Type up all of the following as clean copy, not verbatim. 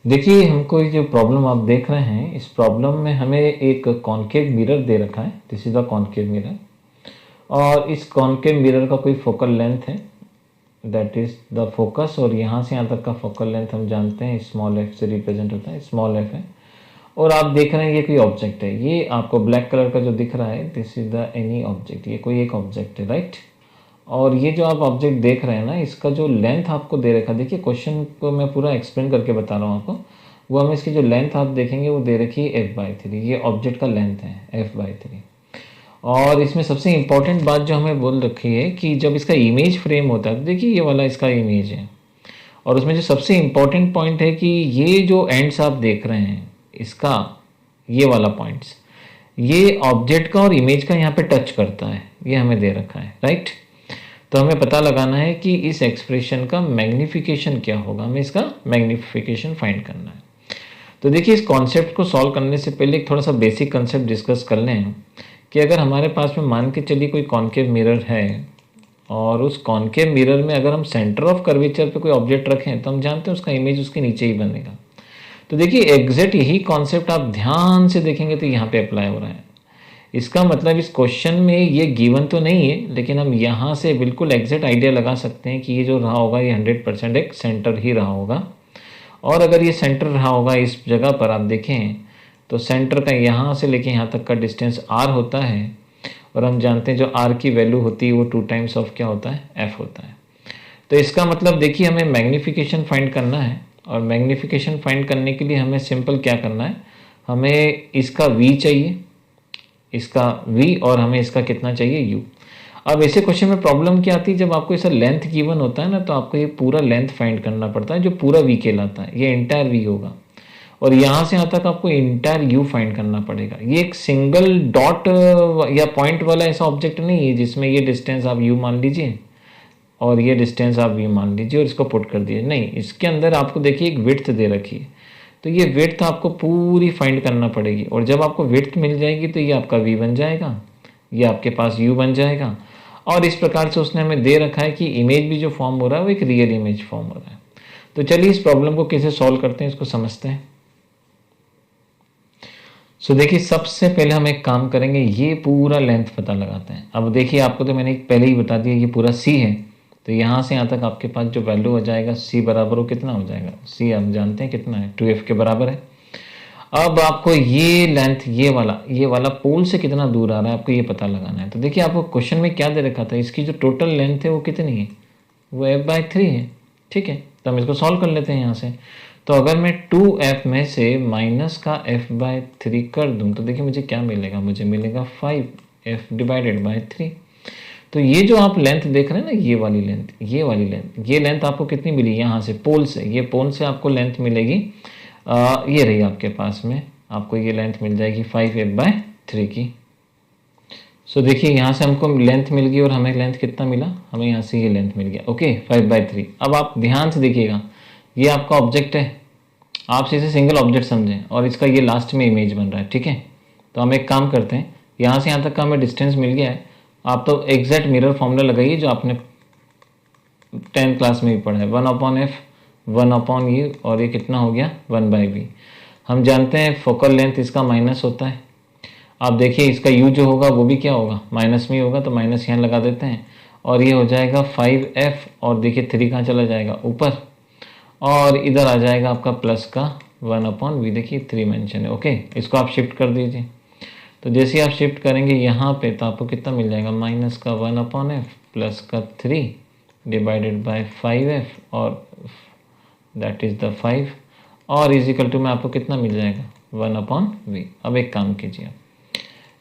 देखिए हमको ये जो प्रॉब्लम आप देख रहे हैं, इस प्रॉब्लम में हमें एक कॉनकेव मिरर दे रखा है। This is the concave mirror, और इस कॉनकेव मिरर का कोई फोकल लेंथ है, दैट इज द फोकस, और यहाँ से यहाँ तक का फोकल लेंथ हम जानते हैं स्मॉल एफ से रिप्रेजेंट होता है, स्मॉल एफ है। और आप देख रहे हैं ये कोई ऑब्जेक्ट है, ये आपको ब्लैक कलर का जो दिख रहा है, this is the any object, ये कोई एक ऑब्जेक्ट है, राइट। और ये जो आप ऑब्जेक्ट देख रहे हैं ना, इसका जो लेंथ आपको दे रखा है, देखिए क्वेश्चन को मैं पूरा एक्सप्लेन करके बता रहा हूँ आपको। वो हमें इसकी जो लेंथ आप देखेंगे वो दे रखी है f/3, ये ऑब्जेक्ट का लेंथ है f/3। और इसमें सबसे इम्पॉर्टेंट बात जो हमें बोल रखी है कि जब इसका इमेज फ्रेम होता है, तो देखिए ये वाला इसका इमेज है, और उसमें जो सबसे इम्पॉर्टेंट पॉइंट है कि ये जो एंड्स आप देख रहे हैं, इसका ये वाला पॉइंट्स, ये ऑब्जेक्ट का और इमेज का यहाँ पे टच करता है, ये हमें दे रखा है, राइट। तो हमें पता लगाना है कि इस एक्सप्रेशन का मैग्नीफिकेशन क्या होगा, हमें इसका मैग्नीफिकेशन फाइंड करना है। तो देखिए इस कॉन्सेप्ट को सॉल्व करने से पहले एक थोड़ा सा बेसिक कंसेप्ट डिस्कस कर लें कि अगर हमारे पास में मान के चलिए कोई कॉनकेव मिरर है, और उस कॉनकेव मिरर में अगर हम सेंटर ऑफ कर्वेचर पे कोई ऑब्जेक्ट रखें, तो हम जानते हैं उसका इमेज उसके नीचे ही बनेगा। तो देखिए एग्जैक्ट यही कॉन्सेप्ट आप ध्यान से देखेंगे तो यहाँ पे अप्लाई हो रहा है। इसका मतलब इस क्वेश्चन में ये गिवन तो नहीं है, लेकिन हम यहाँ से बिल्कुल एग्जैक्ट आइडिया लगा सकते हैं कि ये जो रहा होगा ये 100% एक सेंटर ही रहा होगा। और अगर ये सेंटर रहा होगा इस जगह पर, आप देखें तो सेंटर का यहाँ से लेके यहाँ तक का डिस्टेंस r होता है, और हम जानते हैं जो r की वैल्यू होती है वो 2 टाइम्स ऑफ क्या होता है, f होता है। तो इसका मतलब देखिए हमें मैग्नीफिकेशन फाइंड करना है, और मैग्नीफिकेशन फाइंड करने के लिए हमें सिंपल क्या करना है, हमें इसका v चाहिए, इसका v, और हमें इसका कितना चाहिए u। अब ऐसे क्वेश्चन में प्रॉब्लम क्या आती है, जब आपको ऐसा लेंथ गिवन होता है ना, तो आपको ये पूरा लेंथ फाइंड करना पड़ता है, जो पूरा v कहलाता है, ये इंटायर v होगा, और यहाँ से यहाँ तक आपको इंटायर u फाइंड करना पड़ेगा। ये एक सिंगल डॉट या पॉइंट वाला ऐसा ऑब्जेक्ट नहीं है जिसमें ये डिस्टेंस आप u मान लीजिए और ये डिस्टेंस आप v मान लीजिए और इसको पुट कर दिए, नहीं, इसके अंदर आपको देखिए एक विड्थ दे रखी है, तो ये विड्थ आपको पूरी फाइंड करना पड़ेगी, और जब आपको विड्थ मिल जाएगी तो ये आपका v बन जाएगा, ये आपके पास u बन जाएगा। और इस प्रकार से उसने हमें दे रखा है कि इमेज भी जो फॉर्म हो रहा है वो एक रियल इमेज फॉर्म हो रहा है। तो चलिए इस प्रॉब्लम को कैसे सॉल्व करते हैं इसको समझते हैं। सो देखिए सबसे पहले हम एक काम करेंगे, ये पूरा लेंथ पता लगाते हैं। अब देखिए आपको तो मैंने पहले ही बता दिया ये पूरा c है, तो यहाँ से यहाँ तक आपके पास जो वैल्यू हो जाएगा c बराबर हो कितना हो जाएगा, c हम जानते हैं कितना है, 2f के बराबर है। अब आपको ये लेंथ ये वाला पोल से कितना दूर आ रहा है आपको ये पता लगाना है। तो देखिए आपको क्वेश्चन में क्या दे रखा था, इसकी जो टोटल लेंथ है वो कितनी है, वो f/3 है, ठीक है। तो हम इसको सॉल्व कर लेते हैं यहाँ से। तो अगर मैं 2f में से माइनस का f/3 कर दूं तो देखिए मुझे क्या मिलेगा, मुझे मिलेगा 5f डिवाइडेड बाय 3। तो ये जो आप लेंथ देख रहे हैं ना, ये वाली लेंथ, ये लेंथ आपको कितनी मिली, यहाँ से पोल से, ये पोल से आपको लेंथ मिलेगी, ये रही आपके पास में, आपको ये लेंथ मिल जाएगी 5f/3 की। सो देखिए यहाँ से हमको लेंथ मिल गई, और हमें लेंथ कितना मिला, हमें यहाँ से ये लेंथ मिल गया, ओके 5/3। अब आप ध्यान से देखिएगा, ये आपका ऑब्जेक्ट है, आप इसे सिंगल ऑब्जेक्ट समझें, और इसका ये लास्ट में इमेज बन रहा है, ठीक है। तो हम एक काम करते हैं, यहाँ से यहाँ तक का हमें डिस्टेंस मिल गया है। आप तो एग्जैक्ट मिरर फॉर्मूला लगाइए जो आपने 10th क्लास में भी पढ़ा है, 1/f 1/u, और ये कितना हो गया 1/v। हम जानते हैं फोकल लेंथ इसका माइनस होता है। आप देखिए इसका u जो होगा वो भी क्या होगा, माइनस में ही होगा, तो माइनस यहाँ लगा देते हैं, और ये हो जाएगा 5f, और देखिए 3 कहाँ चला जाएगा ऊपर, और इधर आ जाएगा आपका प्लस का 1/v, देखिए 3 मेंशन है, ओके। इसको आप शिफ्ट कर दीजिए, तो जैसे आप शिफ्ट करेंगे यहाँ पे तो आपको कितना मिल जाएगा, माइनस का 1/f प्लस का 3 डिवाइडेड बाय 5f, और दैट इज़ द 5, और इजिकल टू में आपको कितना मिल जाएगा 1/v। अब एक काम कीजिए,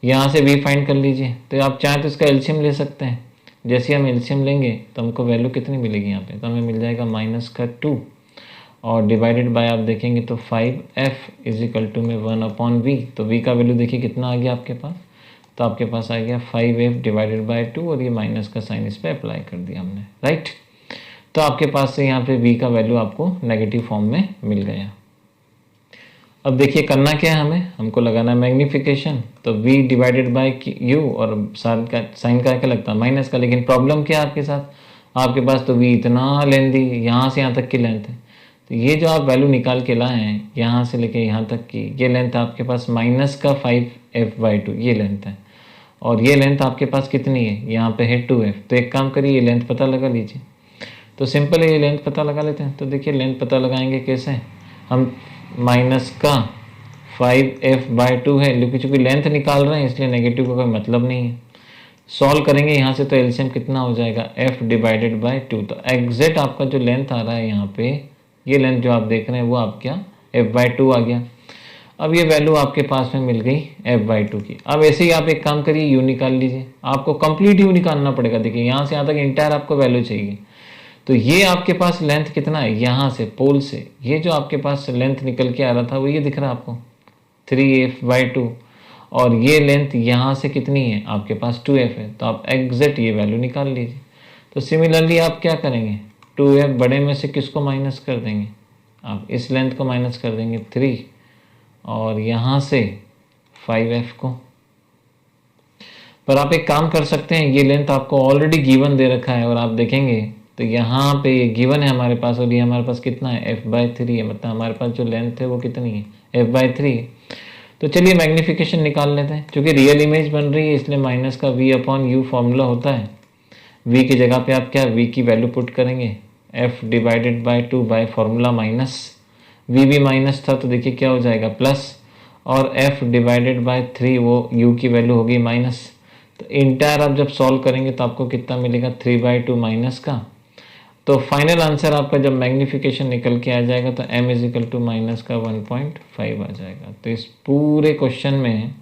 यहाँ से v फाइंड कर लीजिए, तो आप चाहें तो इसका एलसीएम ले सकते हैं। जैसे हम एलसीएम लेंगे तो हमको वैल्यू कितनी मिलेगी यहाँ पे, तो हमें मिल जाएगा माइनस का 2, और डिवाइडेड बाय आप देखेंगे तो 5f इजिकल टू में 1/v। तो v का वैल्यू देखिए कितना आ गया आपके पास, तो आपके पास आ गया 5f डिवाइडेड बाय 2, और ये माइनस का साइन इस पर अप्लाई कर दिया हमने, राइट। तो आपके पास से यहाँ पे v का वैल्यू आपको नेगेटिव फॉर्म में मिल गया। अब देखिए करना क्या है, हमको लगाना है मैग्नीफिकेशन, तो v डिवाइडेड बाय u, और साइन का क्या लगता है माइनस का, लेकिन प्रॉब्लम क्या है आपके साथ, आपके पास तो v इतना लेंथी यहाँ से यहाँ तक की लेंथ है, तो ये जो आप वैल्यू निकाल के लाए हैं यहाँ से लेके यहाँ तक की, ये लेंथ आपके पास माइनस का 5f/2 ये लेंथ है, और ये लेंथ आपके पास कितनी है, यहाँ पे है 2f। तो एक काम करिए, ये लेंथ पता लगा लीजिए। तो सिंपल है, ये लेंथ पता लगा लेते हैं। तो देखिए लेंथ पता लगाएंगे कैसे, हम माइनस का 5f/2 है, लेकिन चूंकि लेंथ निकाल रहे हैं इसलिए नेगेटिव का कोई मतलब नहीं है। सॉल्व करेंगे यहाँ से तो एलसीएम कितना हो जाएगा, f/2। तो एग्जैक्ट आपका जो लेंथ आ रहा है यहाँ पे, ये लेंथ जो आप देख रहे हैं वो आपका f/2 आ गया। अब ये वैल्यू आपके पास में मिल गई f/2 की। अब ऐसे ही आप एक काम करिए, u निकाल लीजिए। आपको कंप्लीट u निकालना पड़ेगा। देखिए यहाँ से यहाँ तक इंटायर आपको वैल्यू चाहिए। तो ये आपके पास लेंथ कितना है, यहाँ से पोल से ये जो आपके पास लेंथ निकल के आ रहा था वो ये दिख रहा है आपको 3f/2, और ये लेंथ यहाँ से कितनी है आपके पास 2f है। तो आप एग्जैक्ट ये वैल्यू निकाल लीजिए। तो सिमिलरली आप क्या करेंगे, 2f बड़े में से किसको माइनस कर देंगे, आप इस लेंथ को माइनस कर देंगे 3, और यहाँ से 5f को। पर आप एक काम कर सकते हैं, ये लेंथ आपको ऑलरेडी गिवन दे रखा है, और आप देखेंगे तो यहाँ पे ये गिवन है हमारे पास, और ये हमारे पास कितना है f/3 है। मतलब हमारे पास जो लेंथ है वो कितनी है, f/3। तो चलिए मैग्नीफिकेशन निकाल लेते हैं। क्योंकि रियल इमेज बन रही है इसलिए माइनस का v/u फॉर्मूला होता है। v की जगह पे आप क्या v की वैल्यू पुट करेंगे, f/2 by formula minus, v भी माइनस था तो देखिए क्या हो जाएगा प्लस, और f/3 वो u की वैल्यू होगी माइनस। तो इंटायर आप जब सॉल्व करेंगे तो आपको कितना मिलेगा, 3/2 माइनस का। तो फाइनल आंसर आपका जब मैग्नीफिकेशन निकल के आ जाएगा तो m is equal to minus का 1.5 आ जाएगा। तो इस पूरे क्वेश्चन में